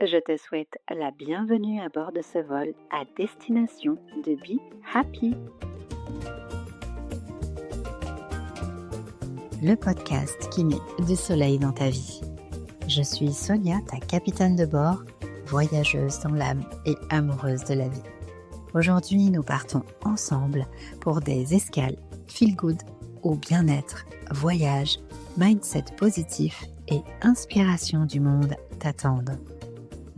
Je te souhaite la bienvenue à bord de ce vol à destination de Be Happy. Le podcast qui met du soleil dans ta vie. Je suis Sonia, ta capitaine de bord, voyageuse dans l'âme et amoureuse de la vie. Aujourd'hui, nous partons ensemble pour des escales feel good ou bien-être, voyage, mindset positif et inspiration du monde t'attendent.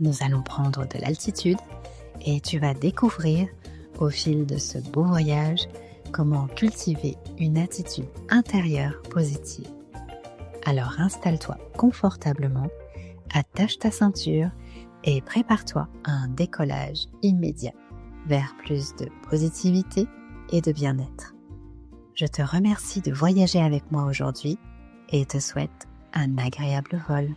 Nous allons prendre de l'altitude et tu vas découvrir au fil de ce beau voyage comment cultiver une attitude intérieure positive. Alors installe-toi confortablement, attache ta ceinture et prépare-toi à un décollage immédiat vers plus de positivité et de bien-être. Je te remercie de voyager avec moi aujourd'hui et te souhaite un agréable vol.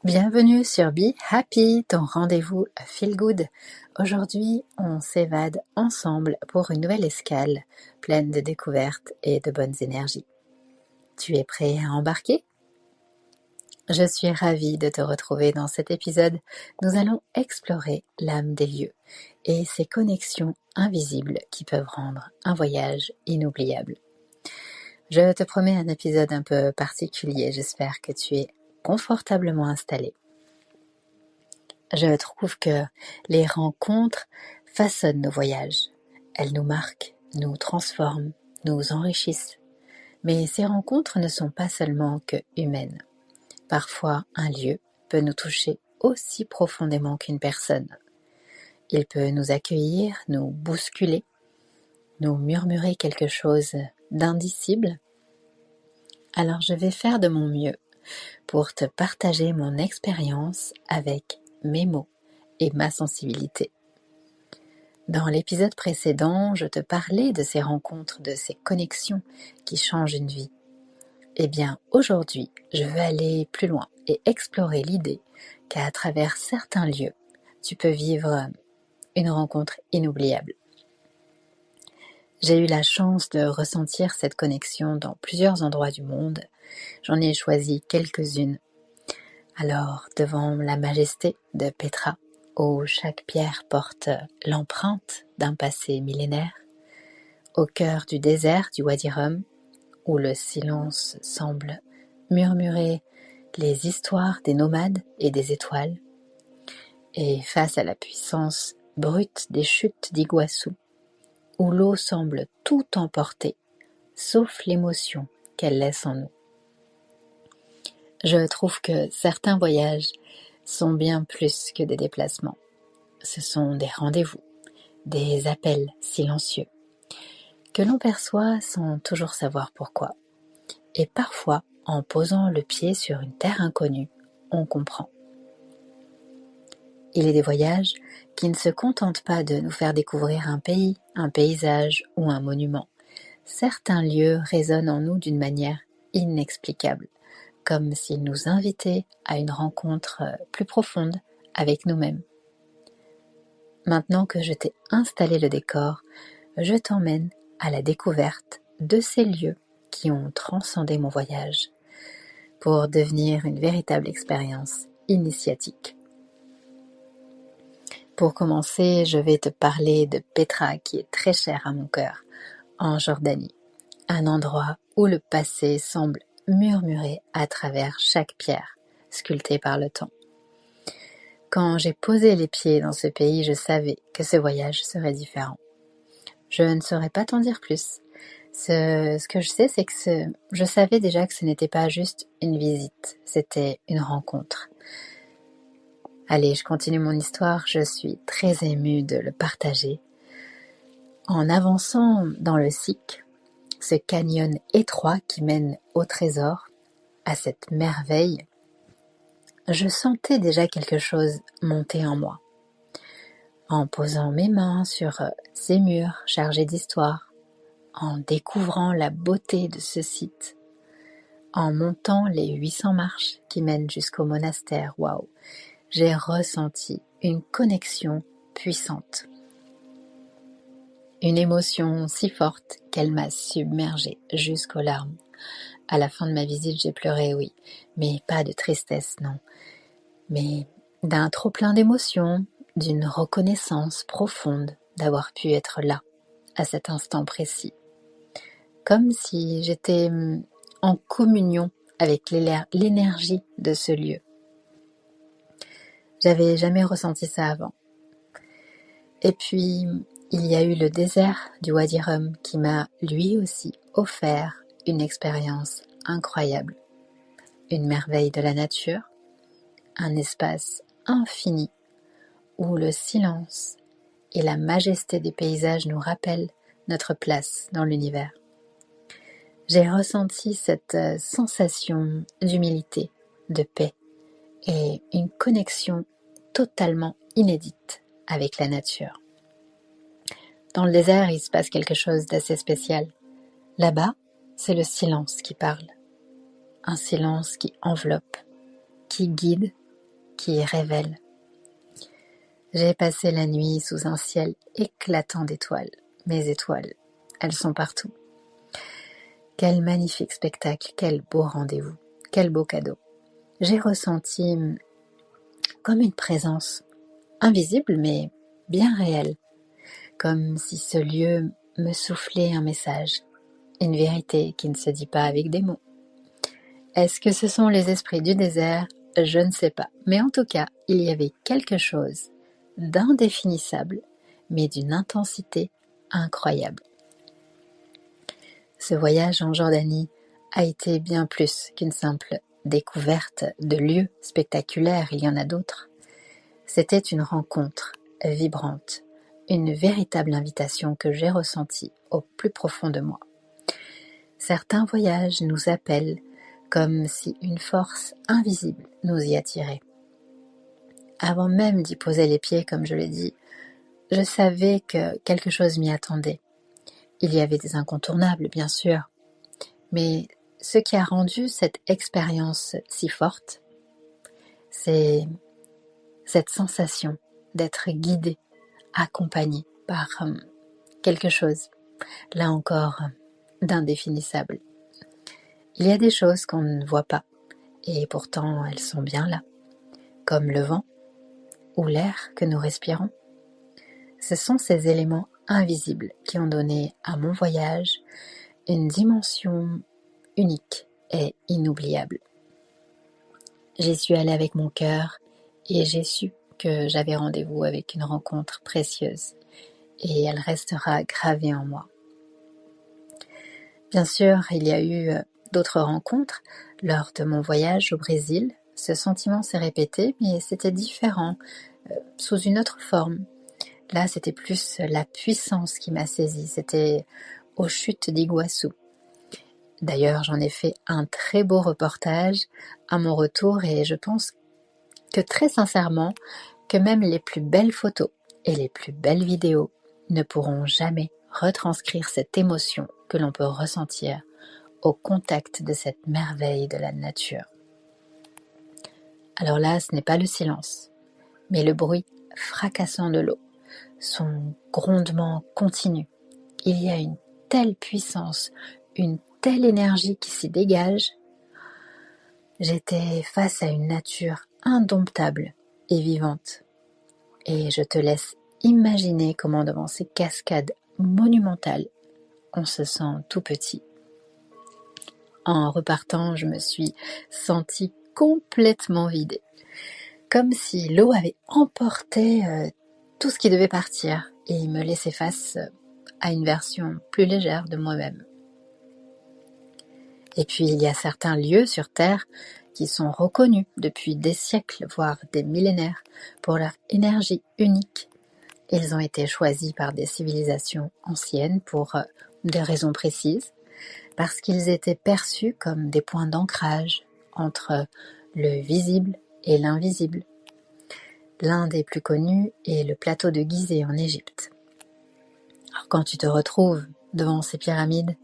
Bienvenue sur Be Happy, ton rendez-vous Feel Good. Aujourd'hui, on s'évade ensemble pour une nouvelle escale pleine de découvertes et de bonnes énergies. Tu es prêt à embarquer ? Je suis ravie de te retrouver dans cet épisode. Nous allons explorer l'âme des lieux et ses connexions invisibles qui peuvent rendre un voyage inoubliable. Je te promets un épisode un peu particulier, j'espère que tu es confortablement installé. Je trouve que les rencontres façonnent nos voyages. Elles nous marquent, nous transforment, nous enrichissent. Mais ces rencontres ne sont pas seulement que humaines. Parfois, un lieu peut nous toucher aussi profondément qu'une personne. Il peut nous accueillir, nous bousculer, nous murmurer quelque chose d'indicible. Alors je vais faire de mon mieux pour te partager mon expérience avec mes mots et ma sensibilité. Dans l'épisode précédent, je te parlais de ces rencontres, de ces connexions qui changent une vie. Eh bien, aujourd'hui, je veux aller plus loin et explorer l'idée qu'à travers certains lieux, tu peux vivre une rencontre inoubliable. J'ai eu la chance de ressentir cette connexion dans plusieurs endroits du monde. J'en ai choisi quelques-unes. Alors, devant la majesté de Petra, où chaque pierre porte l'empreinte d'un passé millénaire, au cœur du désert du Wadi Rum, où le silence semble murmurer les histoires des nomades et des étoiles, et face à la puissance brute des chutes d'Iguassou, où l'eau semble tout emporter, sauf l'émotion qu'elle laisse en nous. Je trouve que certains voyages sont bien plus que des déplacements. Ce sont des rendez-vous, des appels silencieux, que l'on perçoit sans toujours savoir pourquoi. Et parfois, en posant le pied sur une terre inconnue, on comprend. Il est des voyages qui ne se contentent pas de nous faire découvrir un pays, un paysage ou un monument. Certains lieux résonnent en nous d'une manière inexplicable, comme s'ils nous invitaient à une rencontre plus profonde avec nous-mêmes. Maintenant que je t'ai installé le décor, je t'emmène à la découverte de ces lieux qui ont transcendé mon voyage pour devenir une véritable expérience initiatique. Pour commencer, je vais te parler de Petra qui est très chère à mon cœur, en Jordanie, un endroit où le passé semble murmurer à travers chaque pierre sculptée par le temps. Quand j'ai posé les pieds dans ce pays, je savais que ce voyage serait différent. Je ne saurais pas t'en dire plus. Ce que je sais, c'est que je savais déjà que ce n'était pas juste une visite, c'était une rencontre. Allez, je continue mon histoire, je suis très émue de le partager. En avançant dans le Siq, ce canyon étroit qui mène au trésor, à cette merveille, je sentais déjà quelque chose monter en moi. En posant mes mains sur ces murs chargés d'histoire, en découvrant la beauté de ce site, en montant les 800 marches qui mènent jusqu'au monastère, waouh, j'ai ressenti une connexion puissante. Une émotion si forte qu'elle m'a submergée jusqu'aux larmes. À la fin de ma visite, j'ai pleuré, oui, mais pas de tristesse, non, mais d'un trop-plein d'émotions, d'une reconnaissance profonde d'avoir pu être là, à cet instant précis. Comme si j'étais en communion avec l'énergie de ce lieu. J'avais jamais ressenti ça avant. Et puis, il y a eu le désert du Wadi Rum qui m'a lui aussi offert une expérience incroyable. Une merveille de la nature, un espace infini où le silence et la majesté des paysages nous rappellent notre place dans l'univers. J'ai ressenti cette sensation d'humilité, de paix et une connexion totalement inédite avec la nature. Dans le désert, il se passe quelque chose d'assez spécial. Là-bas, c'est le silence qui parle. Un silence qui enveloppe, qui guide, qui révèle. J'ai passé la nuit sous un ciel éclatant d'étoiles. Mes étoiles, elles sont partout. Quel magnifique spectacle, quel beau rendez-vous, quel beau cadeau. J'ai ressenti comme une présence invisible mais bien réelle, comme si ce lieu me soufflait un message, une vérité qui ne se dit pas avec des mots. Est-ce que ce sont les esprits du désert? Je ne sais pas, mais en tout cas, il y avait quelque chose d'indéfinissable, mais d'une intensité incroyable. Ce voyage en Jordanie a été bien plus qu'une simple découverte de lieux spectaculaires, il y en a d'autres. C'était une rencontre vibrante, une véritable invitation que j'ai ressentie au plus profond de moi. Certains voyages nous appellent comme si une force invisible nous y attirait. Avant même d'y poser les pieds, comme je l'ai dit, je savais que quelque chose m'y attendait. Il y avait des incontournables, bien sûr, mais ce qui a rendu cette expérience si forte, c'est cette sensation d'être guidé, accompagné par quelque chose, là encore, d'indéfinissable. Il y a des choses qu'on ne voit pas, et pourtant elles sont bien là, comme le vent ou l'air que nous respirons. Ce sont ces éléments invisibles qui ont donné à mon voyage une dimension unique et inoubliable. J'y suis allée avec mon cœur et j'ai su que j'avais rendez-vous avec une rencontre précieuse et elle restera gravée en moi. Bien sûr, il y a eu d'autres rencontres lors de mon voyage au Brésil. Ce sentiment s'est répété, mais c'était différent, sous une autre forme. Là, c'était plus la puissance qui m'a saisie. C'était aux chutes d'Iguassou. D'ailleurs, j'en ai fait un très beau reportage à mon retour et je pense que très sincèrement, que même les plus belles photos et les plus belles vidéos ne pourront jamais retranscrire cette émotion que l'on peut ressentir au contact de cette merveille de la nature. Alors là, ce n'est pas le silence, mais le bruit fracassant de l'eau, son grondement continu. Il y a une telle puissance, une telle énergie qui s'y dégage. J'étais face à une nature indomptable et vivante. Et je te laisse imaginer comment devant ces cascades monumentales, on se sent tout petit. En repartant, je me suis sentie complètement vidée, comme si l'eau avait emporté tout ce qui devait partir et me laissait face à une version plus légère de moi-même. Et puis il y a certains lieux sur Terre qui sont reconnus depuis des siècles, voire des millénaires, pour leur énergie unique. Ils ont été choisis par des civilisations anciennes pour des raisons précises, parce qu'ils étaient perçus comme des points d'ancrage entre le visible et l'invisible. L'un des plus connus est le plateau de Gizeh en Égypte. Alors quand tu te retrouves devant ces pyramides,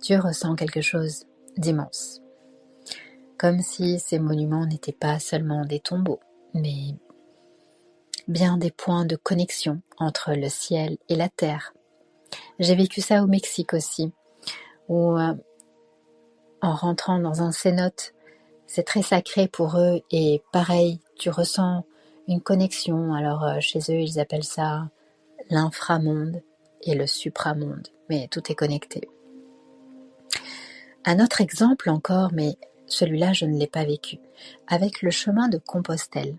tu ressens quelque chose d'immense. Comme si ces monuments n'étaient pas seulement des tombeaux, mais bien des points de connexion entre le ciel et la terre. J'ai vécu ça au Mexique aussi, où en rentrant dans un cénote, c'est très sacré pour eux et pareil, tu ressens une connexion. Alors chez eux, ils appellent ça l'inframonde et le supramonde, mais tout est connecté. Un autre exemple encore, mais celui-là je ne l'ai pas vécu, avec le chemin de Compostelle,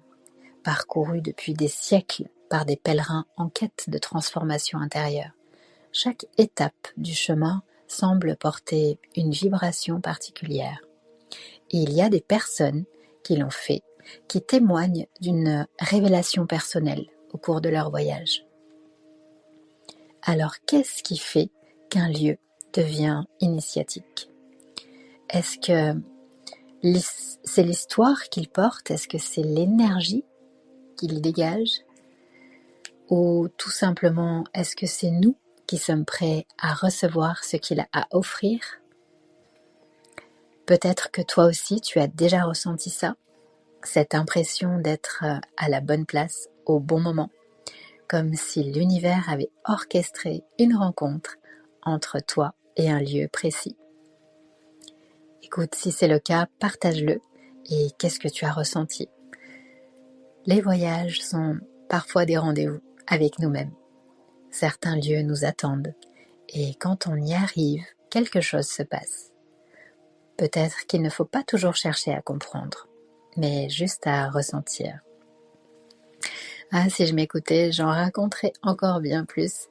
parcouru depuis des siècles par des pèlerins en quête de transformation intérieure. Chaque étape du chemin semble porter une vibration particulière. Et il y a des personnes qui l'ont fait, qui témoignent d'une révélation personnelle au cours de leur voyage. Alors, qu'est-ce qui fait qu'un lieu devient initiatique ? Est-ce que c'est l'histoire qu'il porte ? Est-ce que c'est l'énergie qu'il dégage ? Ou tout simplement, est-ce que c'est nous qui sommes prêts à recevoir ce qu'il a à offrir ? Peut-être que toi aussi, tu as déjà ressenti ça, cette impression d'être à la bonne place au bon moment, comme si l'univers avait orchestré une rencontre entre toi et un lieu précis. Écoute, si c'est le cas, partage-le et qu'est-ce que tu as ressenti ? Les voyages sont parfois des rendez-vous avec nous-mêmes. Certains lieux nous attendent et quand on y arrive, quelque chose se passe. Peut-être qu'il ne faut pas toujours chercher à comprendre, mais juste à ressentir. Ah, si je m'écoutais, j'en raconterais encore bien plus,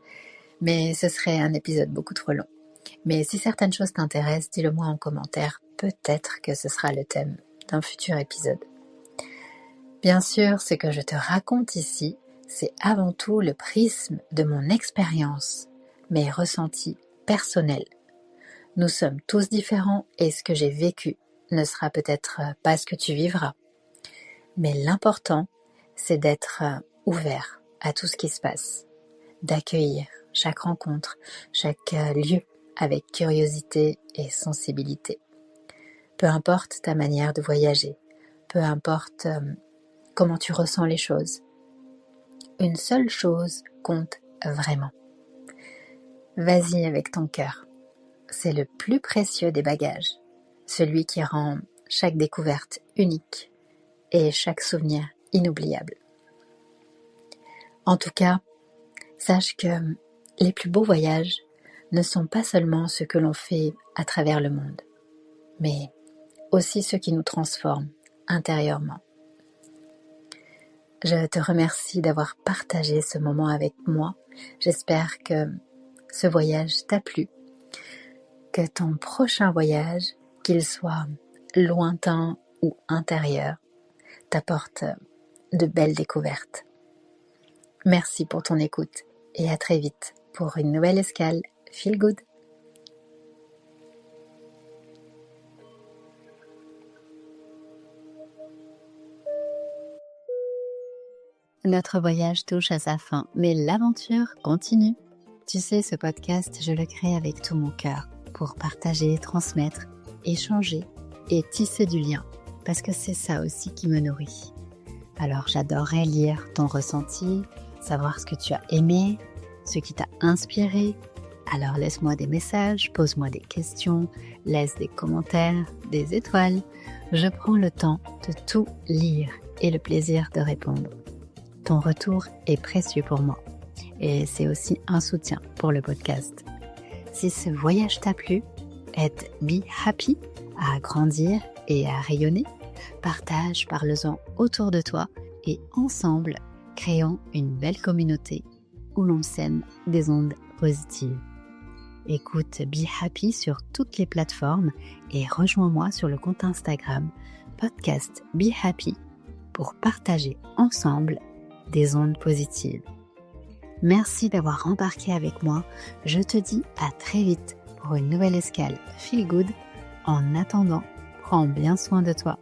mais ce serait un épisode beaucoup trop long. Mais si certaines choses t'intéressent, dis-le moi en commentaire, peut-être que ce sera le thème d'un futur épisode. Bien sûr, ce que je te raconte ici, c'est avant tout le prisme de mon expérience, mes ressentis personnels. Nous sommes tous différents et ce que j'ai vécu ne sera peut-être pas ce que tu vivras. Mais l'important, c'est d'être ouvert à tout ce qui se passe, d'accueillir chaque rencontre, chaque lieu avec curiosité et sensibilité. Peu importe ta manière de voyager, peu importe comment tu ressens les choses, une seule chose compte vraiment. Vas-y avec ton cœur. C'est le plus précieux des bagages, celui qui rend chaque découverte unique et chaque souvenir inoubliable. En tout cas, sache que les plus beaux voyages ne sont pas seulement ceux que l'on fait à travers le monde, mais aussi ceux qui nous transforment intérieurement. Je te remercie d'avoir partagé ce moment avec moi. J'espère que ce voyage t'a plu, que ton prochain voyage, qu'il soit lointain ou intérieur, t'apporte de belles découvertes. Merci pour ton écoute et à très vite pour une nouvelle escale Feel Good. Notre voyage touche à sa fin, mais l'aventure continue. Tu sais, ce podcast, je le crée avec tout mon cœur pour partager, transmettre, échanger et tisser du lien, parce que c'est ça aussi qui me nourrit. Alors j'adorerais lire ton ressenti, savoir ce que tu as aimé, ce qui t'a inspiré. Alors laisse-moi des messages, pose-moi des questions, laisse des commentaires, des étoiles. Je prends le temps de tout lire et le plaisir de répondre. Ton retour est précieux pour moi et c'est aussi un soutien pour le podcast. Si ce voyage t'a plu, aide Be Happy à grandir et à rayonner. Partage, parle-en autour de toi et ensemble, créons une belle communauté où l'on sème des ondes positives. Écoute Be Happy sur toutes les plateformes et rejoins-moi sur le compte Instagram podcast Be Happy pour partager ensemble des ondes positives. Merci d'avoir embarqué avec moi. Je te dis à très vite pour une nouvelle escale Feel Good. En attendant, prends bien soin de toi.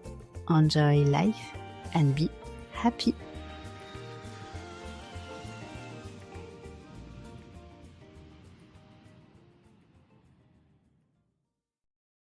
Enjoy life and be happy.